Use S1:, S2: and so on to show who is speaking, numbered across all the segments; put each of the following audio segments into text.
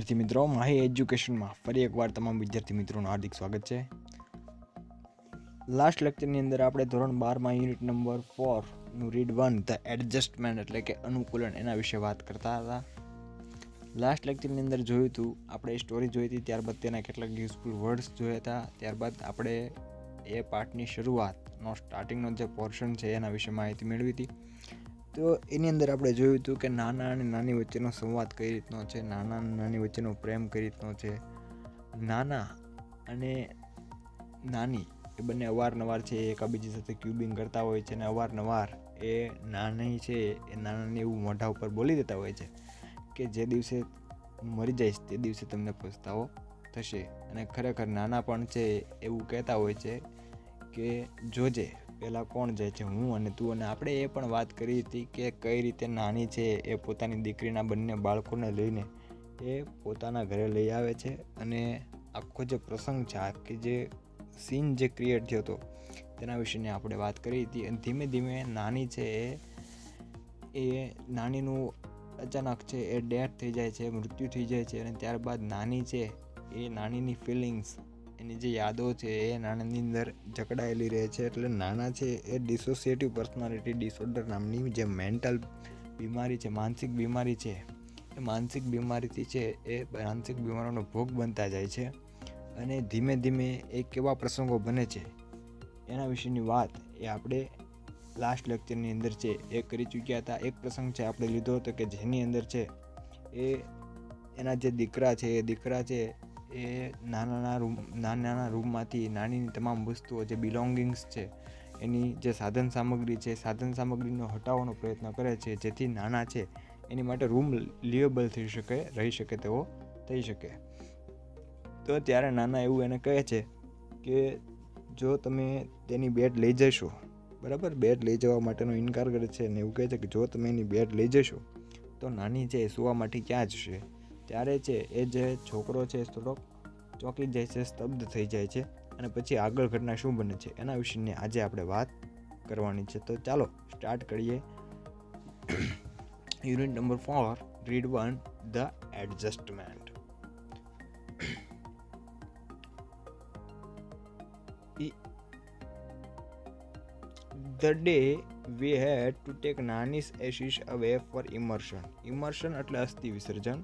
S1: વિદ્યાર્થી મિત્રો, માહી એજ્યુકેશનમાં ફરી એકવાર તમામ વિદ્યાર્થી મિત્રોનું હાર્દિક સ્વાગત છે. લાસ્ટ લેક્ચરની અંદર આપણે ધોરણ 12માં યુનિટ નંબર 4નું રીડ 1 ધ એડજસ્ટમેન્ટ એટલે કે અનુકૂલન એના વિશે વાત કરતા હતા. લાસ્ટ લેક્ચરની અંદર જોયું હતું આપણે સ્ટોરી જોઈ હતી, ત્યારબાદ તેના કેટલાક યુઝફુલ વર્ડ્સ જોયા હતા. ત્યારબાદ આપણે એ પાર્ટની શરૂઆતનો સ્ટાર્ટિંગનો જે પોર્શન છે એના વિશે માહિતી મેળવી હતી. તો એની અંદર આપણે જોયું હતું કે નાના અને નાની વચ્ચેનો સંવાદ કઈ રીતનો છે, નાના અને નાની વચ્ચેનો પ્રેમ કઈ રીતનો છે. નાના અને નાની એ બંને અવારનવાર છે એકાબીજી સાથે ક્યુબિંગ કરતા હોય છે અને અવારનવાર એ નાની છે એ નાનાને એવું મોઢા ઉપર બોલી દેતા હોય છે કે જે દિવસે મરી જઈશ તે દિવસે તમને પછતાવો થશે. અને ખરેખર નાના પણ છે એવું કહેતા હોય છે કે જોજે પહેલાં કોણ જાય છે, હું અને તું. અને આપણે એ પણ વાત કરી હતી કે કઈ રીતે નાની છે એ પોતાની દીકરીના બંને બાળકોને લઈને એ પોતાના ઘરે લઈ આવે છે. અને આખો જે પ્રસંગ છે, આખી જે સીન જે ક્રિએટ થયો હતો તેના વિશેની આપણે વાત કરી હતી. અને ધીમે ધીમે નાની છે એ નાનીનું અચાનક છે એ ડેથ થઈ જાય છે, મૃત્યુ થઈ જાય છે. અને ત્યારબાદ નાની છે એ નાનીની ફિલિંગ્સ, એની જે યાદો છે એ નાનાની અંદર જકડાયેલી રહે છે. એટલે નાના છે એ ડિસોસિએટિવ પર્સનાલિટી ડિસઓર્ડર નામની જે મેન્ટલ બીમારી છે, માનસિક બીમારી છે, એ માનસિક બીમારીથી છે એ માનસિક બીમારીનો ભોગ બનતા જાય છે. અને ધીમે ધીમે એ કેવા પ્રસંગો બને છે એના વિશેની વાત એ આપણે લાસ્ટ લેક્ચરની અંદર છે એ કરી ચૂક્યા હતા. એક પ્રસંગ છે આપણે લીધો હતો કે જેની અંદર છે એ એના જે દીકરા છે એ નાના રૂમમાંથી નાનીની તમામ વસ્તુઓ જે બિલોંગિંગ્સ છે એની જે સાધન સામગ્રીનો હટાવવાનો પ્રયત્ન કરે છે જેથી નાના છે એની માટે રૂમ લિવેબલ થઈ શકે, રહી શકે તેવો થઈ શકે. તો ત્યારે નાના એવું એને કહે છે કે જો તમે તેની બેડ લઈ જશો, બરાબર, બેડ લઈ જવા માટેનો ઇનકાર કરે છે અને એવું કહે છે કે જો તમે એની બેડ લઈ જશો તો નાની છે સુવા માટે ક્યાં જશે. ત્યારે છે એ જે છોકરો છે થોડોક ચોંકી જાય છે, સ્તબ્ધ થઈ જાય છે. અને પછી આગળ ઘટના શું બને છે એના વિશેની આજે આપણે વાત કરવાની છે. તો ચાલો સ્ટાર્ટ કરીએ. Unit number 4 read 1 the adjustment. The day we had to take Nani's ashes away for immersion. Immersion એટલે અસ્થિ વિસર્જન.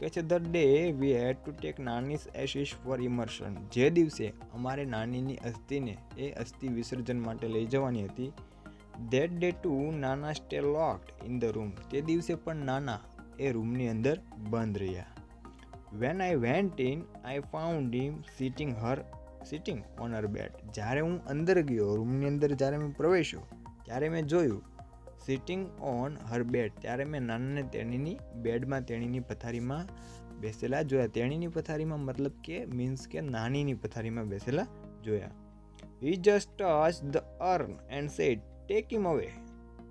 S1: કે છે the day we had to take Nani's ashes for immersion. જે દિવસે અમારે નાનીની અસ્થિને એ અસ્થિ વિસર્જન માટે લઈ જવાની હતી. That day too Nana stay locked in the room. તે દિવસે પણ નાના એ રૂમની અંદર બંધ રહ્યા. When I went in, I found him sitting on her bed. જ્યારે હું અંદર ગયો, રૂમની અંદર જ્યારે મેં પ્રવેશ્યો ત્યારે મેં જોયું સિટિંગ ઓન હર બેડ. ત્યારે મેં નાનાને તેણીની બેડમાં, તેણીની પથારીમાં બેસેલા જોયા. તેણીની પથારીમાં મતલબ કે મીન્સ કે નાનીની પથારીમાં બેસેલા જોયા. He just touched the urn and said, "Take him away."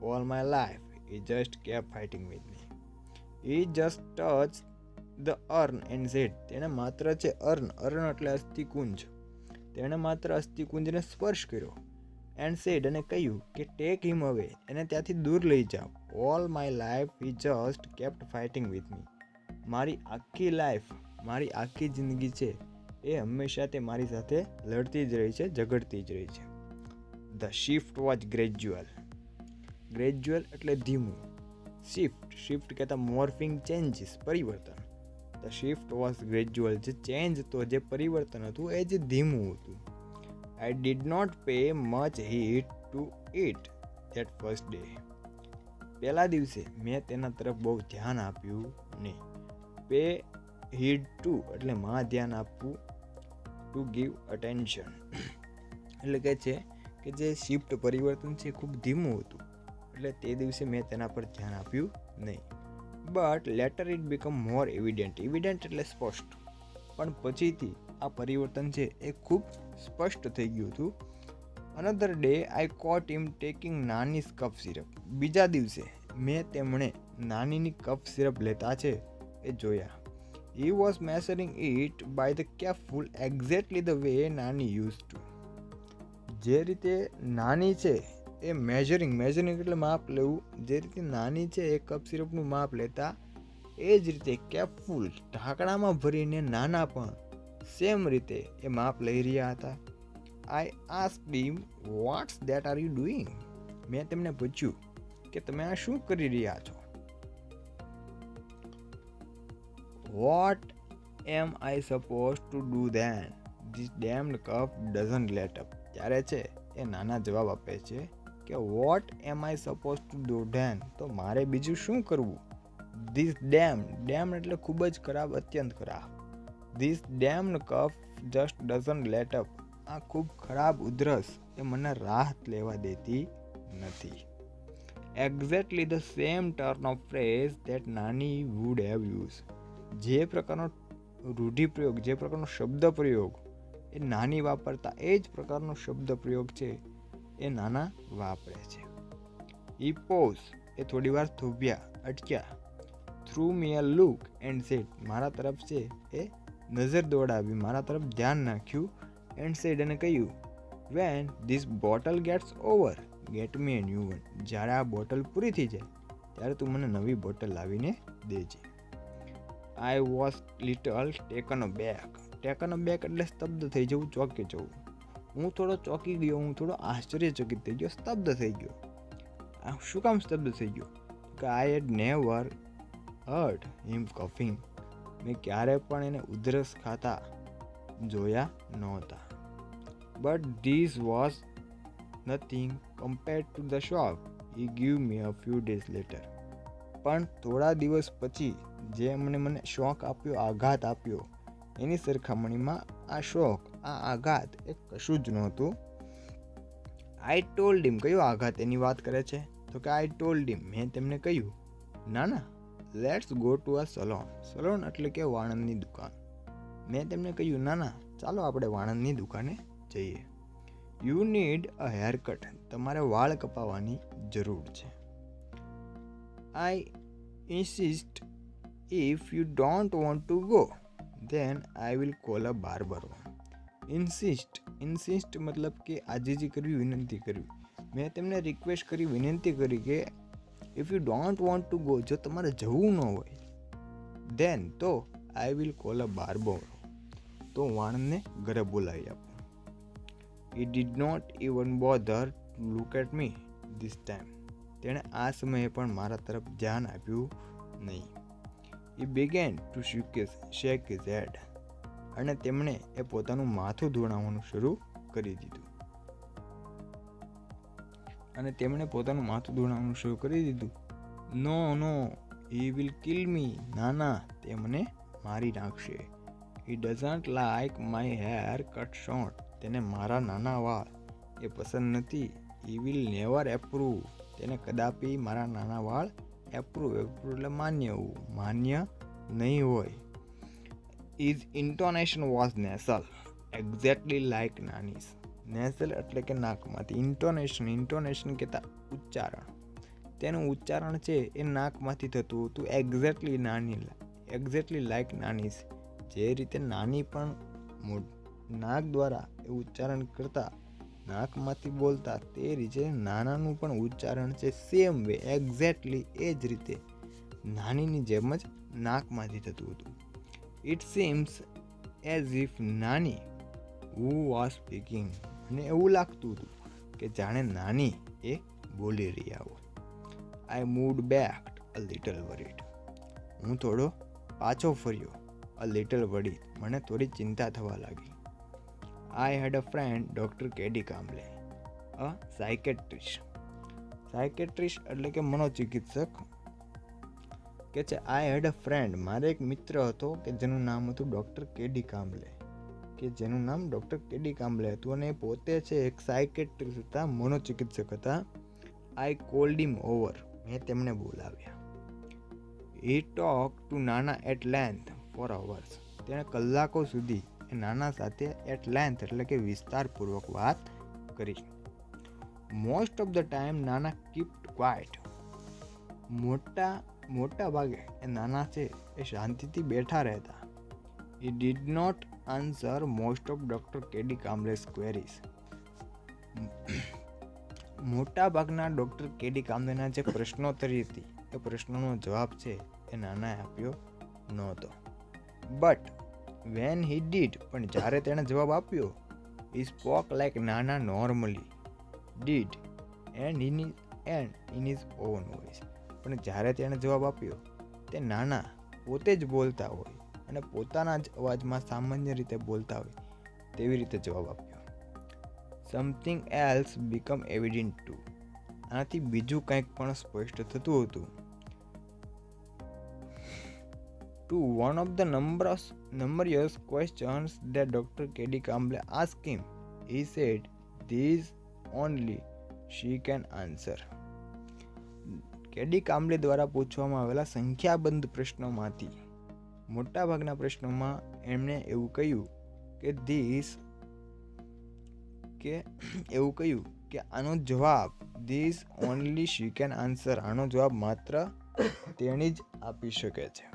S1: All my life he just kept fighting with me. He just touched the urn and said. તેણે માત્ર છે અર્ન એટલે અસ્થિકુંજ, તેણે માત્ર અસ્થિકુંજને સ્પર્શ કર્યો. એન્ડ સેડ અને કહ્યું કે ટેક હિમ અવે, એને ત્યાંથી દૂર લઈ જાઓ. All my life he just kept fighting with me. મારી આખી લાઈફ, મારી આખી જિંદગી છે એ હંમેશા તે મારી સાથે લડતી જ રહી છે, ઝઘડતી જ રહી છે. The shift was gradual. Gradual એટલે ધીમું. શિફ્ટ કહેતા મોર્ફિંગ, ચેન્જીસ, પરિવર્તન. The shift was gradual. જે ચેન્જ તો, જે પરિવર્તન હતું એ જે ધીમું હતું. I did not pay much heed to it that first day. પહેલા દિવસે મેં તેના તરફ બહુ ધ્યાન આપ્યું નહીં. પે હીડ ટુ એટલે માં ધ્યાન આપવું, ટુ ગીવ અટેન્શન એટલે કહે છે કે જે શિફ્ટ પરિવર્તન છે ખૂબ ધીમું હતું એટલે તે દિવસે મેં તેના પર ધ્યાન આપ્યું નહીં. But later it become more evident. Evident એટલે સ્પષ્ટ, પણ પછીથી આ પરિવર્તન છે એ ખૂબ સ્પષ્ટ થઈ ગયું હતું. Another day I caught him taking Nani's cough syrup. બીજા દિવસે મેં તેમણે નાનીની કફ સિરપ લેતા છે એ જોયા. He was measuring it by the capful exactly the way Nani use to. જે રીતે નાની છે એ મેઝરિંગ એટલે માપ લેવું, જે રીતે નાની છે એ કફ સિરપનું માપ લેતા એ જ રીતે કેપફુલ ઢાંકણામાં ભરીને નાના પણ સેમ રીતે એ માપ લઈ રહ્યા હતા. I asked him what's that are you doing. મેં તેમને પૂછ્યું કે તમે આ શું કરી રહ્યા છો. What am I suppose to do then? This damned cup doesn't let up. ત્યારે છે એ નાના જવાબ આપે છે કે what am I suppose to do then, તો મારે બીજું શું કરવું. ધીસ ડેમ એટલે ખૂબ જ ખરાબ, અત્યંત ખરાબ. This damned cough just doesn't let up. આ ખૂબ ખરાબ ઉધરસ એ મને રાહત લેવા દેતી નથી. Exactly the same turn of phrase that nani would have use. જે પ્રકારનો રૂઢિપ્રયોગ, જે પ્રકારનો શબ્દ પ્રયોગ એ નાની વાપરતા, એ જ પ્રકારનો શબ્દ પ્રયોગ છે એ નાના વાપરે છે. ઈ પોઝ, એ થોડી વાર થોભ્યા, અટક્યા. Threw me a look and said, મારા તરફ છે એ નજર દોડાવી, મારા તરફ ધ્યાન નાખ્યું. એન્ડ સેડ, અને કહ્યું, when this bottle gets over get me a new one. જ્યારે આ બોટલ પૂરી થઈ જાય ત્યારે તું મને નવી બોટલ લાવીને દેજે. I was little taken aback. Taken aback એટલે સ્તબ્ધ થઈ જવું, ચોંકી જવું. હું થોડો ચોંકી ગયો, હું થોડો આશ્ચર્યચકિત થઈ ગયો, સ્તબ્ધ થઈ ગયો. આ શું કામ સ્તબ્ધ થઈ ગયો? કે આઈ હેડ નેવર હર્ડ હિમ કફિંગ. મેં ક્યારે પણ એને ઉધરસ ખાતા જોયા નહોતા. But this was nothing compared to the shock he give me a few days letter. પણ થોડા દિવસ પછી જે મને શોક આપ્યો, આઘાત આપ્યો, એની સરખામણીમાં આ શોક, આ આઘાત એ કશું જ નહોતું. આઈ ટોલ્ડ હિમ. કયો આઘાત એની વાત કરે છે? તો કે આઈ ટોલ્ડ હિમ, મેં તેમને કહ્યું, ના let's go to a salon. Salon એટલે કે વાણંદની દુકાન. મેં તેમને કહ્યું, ના ચાલો આપણે વાણંદની દુકાને જઈએ. You need a haircut. તમારે વાળ કપાવવાની જરૂર છે. I insist if you don't want to go then I will call a barber. Insist મતલબ કે આજીજી કરવી, વિનંતી કરવી. મેં તેમને રિક્વેસ્ટ કરી, વિનંતી કરી કે if you don't want to go, જો તમારે જવું ન હોય, ધેન તો I will call a barber, તો વાણંદને ઘરે બોલાવી આપો. He did not even bother to look at me this time. તેણે આ સમયે પણ મારા તરફ ધ્યાન આપ્યું નહીં. He began to shake his head. અને તેમણે એ પોતાનું માથું ધોણાવવાનું શરૂ કરી દીધું. No he will kill me. ના, તે મને મારી નાખશે. He doesn't like my haircut short. તેને મારા નાના વાળ એ પસંદ નથી. He will never approve. તેને કદાપી મારા નાના વાળ એપ્રૂવ એટલે માન્ય નહીં હોય. His intonation was nasal, exactly like Nani's. Nasal એટલે કે નાકમાંથી. ઇન્ટોનેશન કહેતા ઉચ્ચારણ. તેનું ઉચ્ચારણ છે એ નાકમાંથી થતું હતું. Exactly like Nani's. જે રીતે નાની પણ નાક દ્વારા એ ઉચ્ચારણ કરતા, નાકમાંથી બોલતા, તે રીતે નાનાનું પણ ઉચ્ચારણ છે સેમ વે, એક્ઝેક્ટલી એ જ રીતે નાનીની જેમ જ નાકમાંથી થતું હતું. It seems as if નાની who was speaking. અને એવું લાગતું હતું કે જાણે નાની એ બોલી રહ્યા હોય. I moved back a little worried. હું થોડો પાછો ફર્યો. A little worried. મને થોડી ચિંતા થવા લાગી. I had a friend, Dr. K.D. Kamble, a psychiatrist. Psychiatrist એટલે કે મનોચિકિત્સક. કે છે આઈ હેડ અ ફ્રેન્ડ. મારે એક મિત્ર હતો કે જેનું નામ હતું ડૉક્ટર કેડી કામ્બલે. હતું અને પોતે છે એક સાયકેટ્રિસ્ટ હતા, મનોચિકિત્સક હતા. આઈ કોલ્ડ હિમ ઓવર. મેં તેમને બોલાવ્યા. હી ટોક ટુ નાના એટ લેન્થ ફોર અવર્સ. તેણે કલાકો સુધી એ નાના સાથે એટ લેન્થ એટલે કે વિસ્તારપૂર્વક વાત કરી. મોસ્ટ ઓફ ધ ટાઈમ નાના કીપ્ડ ક્વાઇટ. મોટા ભાગે એ નાના છે એ શાંતિથી બેઠા રહેતા. He did not answer most of doctor K D Kamble's queries. મોટા ભાગના ડૉક્ટર કેડી કામ્બલેના જે પ્રશ્નોત્તરી હતી એ પ્રશ્નોનો જવાબ છે એ નાનાએ આપ્યો નહોતો. બટ વેન હી ડીડ, પણ જ્યારે તેણે જવાબ આપ્યો, હી સ્પોક લાઈક નાના normally did and in his own voice. પણ જ્યારે તેણે જવાબ આપ્યો, તે નાના પોતે જ બોલતા હોય અને પોતાના જ અવાજમાં સામાન્ય રીતે બોલતા હોય તેવી રીતે જવાબ આપ્યો. Something else become evident too. આનાથી બીજું કંઈક પણ સ્પષ્ટ થતું હતું. To one of the numerous questions that Dr. K.D. Kamble asked him, he said, "These only she can answer." કેડી કામ્બલે દ્વારા પૂછવામાં આવેલા સંખ્યાબંધ પ્રશ્નોમાંથી મોટાભાગના પ્રશ્નોમાં એમણે એવું કહ્યું કે આનો જવાબ this only she can answer, આનો જવાબ માત્ર તેણી જ આપી શકે છે.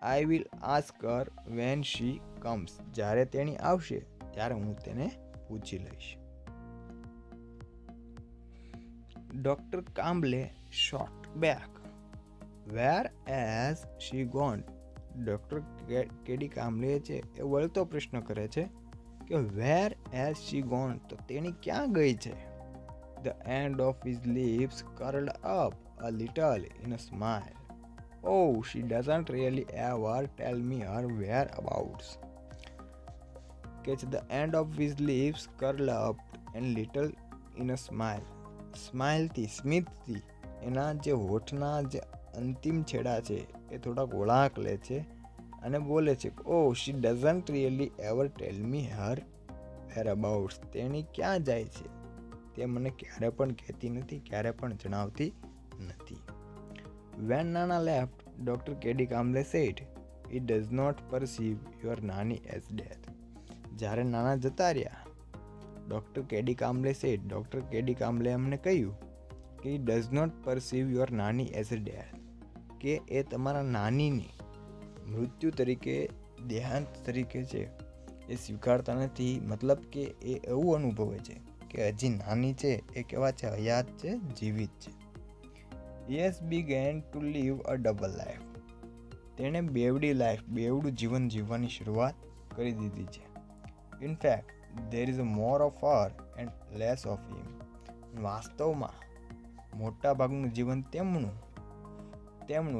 S1: I will ask her when she comes, જ્યારે તેણી આવશે ત્યારે હું તેને પૂછી લઈશ. Doctor Kamble shot back, whereas she gone. Doctor K D Kamble છે એ વળતો પ્રશ્ન કરે છે કે વેર એઝ શી ગોન, તો તેણી ક્યાં ગઈ છે. The end of his lips curled up a little in a smile. Oh, she doesn't really ever tell me her whereabouts. The end of his lips curled up and little in a smile. સ્મિતથી એના જે હોઠના જે અંતિમ છેડા છે એ થોડાક વળાંક લે છે અને બોલે છે, oh, she doesn't really ever tell me her whereabouts. તેણી ક્યાં જાય છે તે મને ક્યારે પણ કહેતી નથી, ક્યારે પણ જણાવતી નથી. When Nana left, Dr. K.D. Kamble said, "He does not perceive your Nani as dead." જ્યારે નાના જતા રહ્યા, doctor K D કામ્બલે said, doctor K D કામ્બલે અમને કહ્યું કે he does not perceive your Nani as a dead, કે એ તમારા નાનીની મૃત્યુ તરીકે, દેહાંત તરીકે છે એ સ્વીકારતા નથી. મતલબ કે એ એવું અનુભવે છે કે હજી નાની છે એ કેવા છે, હયાત છે, જીવિત છે. Yes began to live a double life. તેણે બેવડું જીવન જીવવાની શરૂઆત કરી દીધી છે. In fact, there is more of her and less of him. વાસ્તવમાં મોટા ભાગનું જીવન તેમનું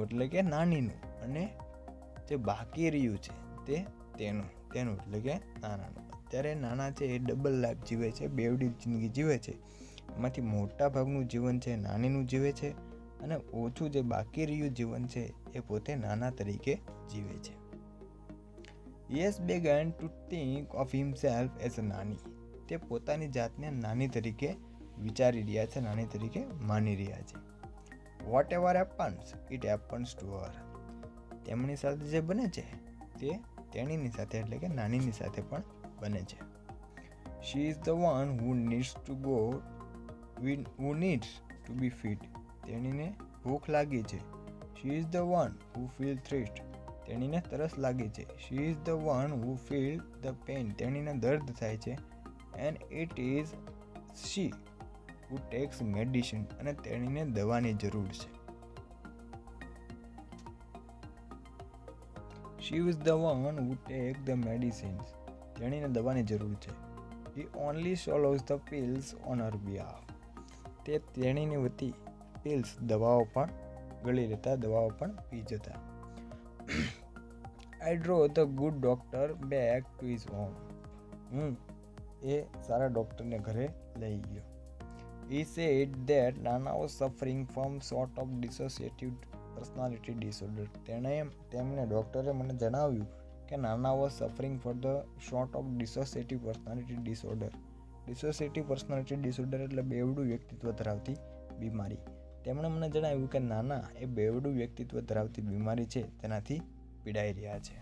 S1: એટલે કે નાનીનું, અને જે બાકી રહ્યું છે તે તેનું એટલે કે નાનાનું. અત્યારે નાના છે એ ડબલ લાઈફ જીવે છે, બેવડી જિંદગી જીવે છે. એમાંથી મોટા ભાગનું જીવન છે નાનીનું જીવે છે, અને ઓછું જે બાકી રહ્યું જીવન છે એ પોતે નાના તરીકે જીવે છે. Yes began to think of himself as a નાની. તે પોતાની જાતને નાની તરીકે વિચારી રહ્યા છે, નાની તરીકે માની રહ્યા છે. Whatever happens, it happens to her. તેમની સાથે જે બને છે તે તેણીની સાથે એટલે કે નાનીની સાથે પણ બને છે. She is the one who needs to be fed. તેણીને ભૂખ લાગી છે. She is the one who feels thirst. તેણીને તરસ લાગી છે. She is the one who feels the pain. તેણીને દર્દ થાય છે. And it is she who takes medicine. અને તેણીને દવાની જરૂર છે. She is the one who takes the medicines. તેણીને દવાની જરૂર છે. He only swallows the pills on her behalf. તે તેણીની વતી પિલ્સ દવાઓ પણ ગળી લેતા, દવાઓ પણ પી જતા. I drove the good doctor back to his home. હું એ સારા ડોક્ટરને ઘરે લઈ ગયો. He said that Nana was suffering from sort of dissociative personality disorder. તેમણે ડોક્ટરે મને જણાવ્યું કે નાના was suffering for the sort of dissociative personality disorder. Dissociative personality disorder એટલે બેવડું વ્યક્તિત્વ ધરાવતી બીમારી. તેમણે મને જણાવ્યું કે નાના એ બેવડું વ્યક્તિત્વ ધરાવતી બીમારી છે, તેનાથી પીડાઈ રહ્યા છે.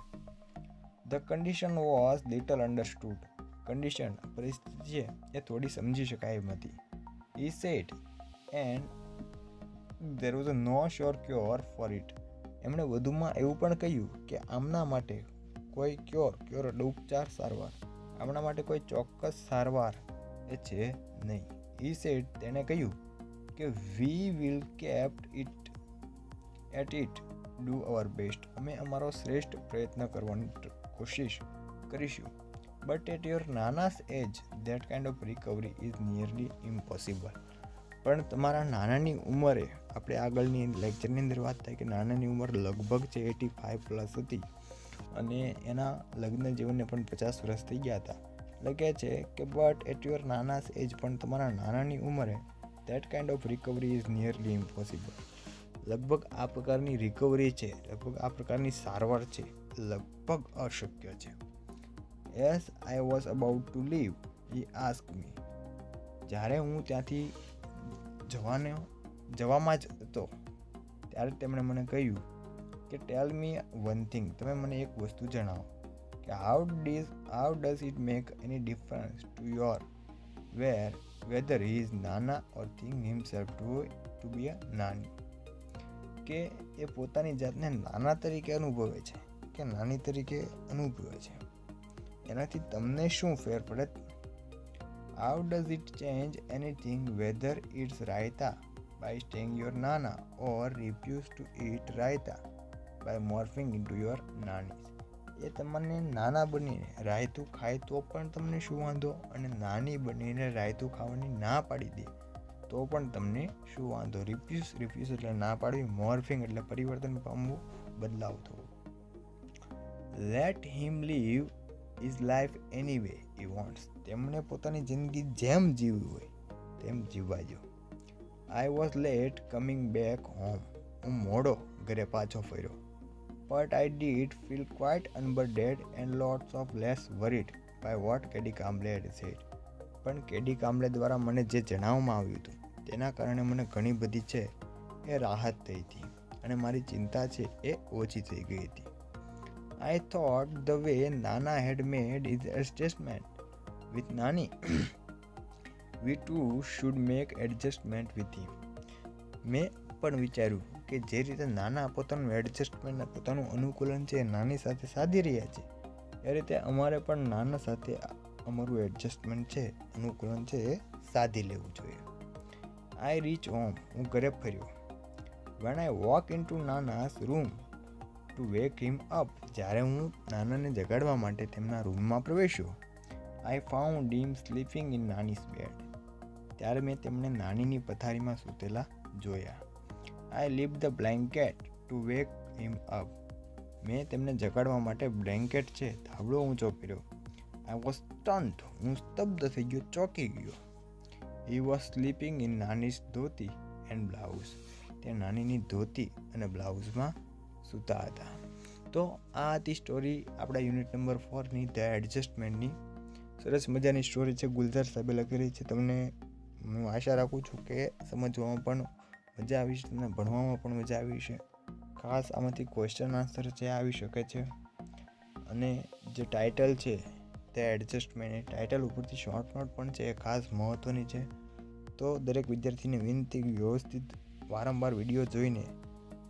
S1: The condition was little understood. પરિસ્થિતિ છે એ થોડી સમજી શકાય એમ હતી. He said, and there was no sure cure for it. એમણે વધુમાં એવું પણ કહ્યું કે આમના માટે કોઈ ક્યોર એટલે ઉપચાર, સારવાર, આમના માટે કોઈ ચોક્કસ સારવાર એ છે નહીં. He said, તેણે કહ્યું કે we will kept it at it do our best. અમે અમારો શ્રેષ્ઠ પ્રયત્ન કરવાની કોશિશ કરીશું. But at your Nana's age that kind of recovery is nearly impossible. પણ તમારા નાનાની ઉંમરે, આપણે આગળની લેક્ચરની અંદર વાત થાય કે નાનાની ઉંમર લગભગ છે 85+ હતી અને એના લગ્ન જીવનને પણ 50 વર્ષ થઈ ગયા હતા. લગે છે કે બટ એટ યોર નાનાસ એજ, પણ તમારા નાનાની ઉંમરે that kind of recovery is nearly impossible. લગભગ આ પ્રકારની રિકવરી છે, લગભગ આ પ્રકારની સારવાર છે, લગભગ અશક્ય છે. As I was about to leave he ask me. જ્યારે હું ત્યાંથી જવામાં જ હતો ત્યારે તેમણે મને કહ્યું કે ટેલ મી વન થિંગ, તમે મને એક વસ્તુ જણાવો કે how does it make any difference to your whether he is nana or think himself to be a nani. કે એ પોતાની જાતને નાના તરીકે અનુભવે છે કે નાની તરીકે અનુભવે છે, એનાથી તમને શું ફેર પડે? How does it change anything whether it's રાયતા by staying your Nana or refuse to it રાયતા by morphing into your Nani. એ તમને નાના બનીને રાયતું ખાય તો પણ તમને શું વાંધો, અને નાની બનીને રાયતું ખાવાની ના પાડી દે તો પણ તમને શું વાંધો? રિફ્યુઝ એટલે ના પાડવી, મોર્ફિંગ એટલે પરિવર્તન પામવું, બદલાવ થવો. Let him live is life any way he wants. તેમણે પોતાની જિંદગી જેમ જીવવી હોય તેમ જીવવા દો. I was late coming back home. હું મોડો ઘરે પાછો ફર્યો. But I did feel quite unburdened and lots of less worried by what K D Kamble had said. પણ કેડી કામ્બલે દ્વારા મને જે જણાવવામાં આવ્યું હતું તેના કારણે મને ઘણી બધી છે એ રાહત થઈ હતી અને મારી ચિંતા છે એ ઓછી થઈ ગઈ હતી. I thought the way Nana had made his adjustment with Nani, we too should make adjustment with him. મેં પણ વિચાર્યું કે જે રીતે નાના પોતાનું એડજસ્ટમેન્ટ, પોતાનું અનુકૂલન છે નાની સાથે સાધી રહ્યા છે, એ રીતે અમારે પણ નાના સાથે અમારું એડજસ્ટમેન્ટ છે, અનુકૂલન છે એ સાધી લેવું જોઈએ. I reach home. હું ઘરે ફર્યો. When I walk in to Nana's room to wake him up. જ્યારે હું નાનાને જગાડવા માટે તેમના રૂમમાં પ્રવેશ્યો. I found him sleeping in Nani's bed. ત્યારે મેં તેમને નાનીની પથારીમાં સૂતેલા જોયા. I lift the blanket to wake him up. મેં તેમને જગાડવા માટે બ્લેન્કેટ છે ધાબળો ઊંચો કર્યો. I was stunned. હું સ્તબ્ધ થઈ ગયો, ચોંકી ગયો. He was sleeping in Nani's dhoti and blouse. તે નાનીની ધોતી અને બ્લાઉઝમાં સૂતા હતા. તો આ હતી સ્ટોરી આપણા યુનિટ નંબર 4ની ધ એડજસ્ટમેન્ટની. સરસ મજાની સ્ટોરી છે, ગુલઝાર સાહેબે લખેલી છે. તમને હું આશા રાખું છું કે સમજવામાં પણ મજા આવી છે, તમને ભણવામાં પણ મજા આવી છે. ખાસ આમાંથી ક્વેશ્ચન આન્સર છે આવી શકે છે. અને જે ટાઇટલ છે તે એડજસ્ટમેન્ટ, એ ટાઇટલ ઉપરથી શોર્ટ નોટ પણ છે, એ ખાસ મહત્ત્વની છે. તો દરેક વિદ્યાર્થીને વિનંતી, વ્યવસ્થિત વારંવાર વિડીયો જોઈને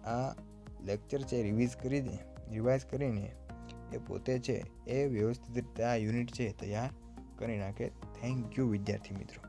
S1: આ લેક્ચર છે રિવાઇઝ કરીને એ પોતે છે એ વ્યવસ્થિત રીતે આ યુનિટ છે તૈયાર કરી નાખે. થેન્ક યુ વિદ્યાર્થી મિત્રો.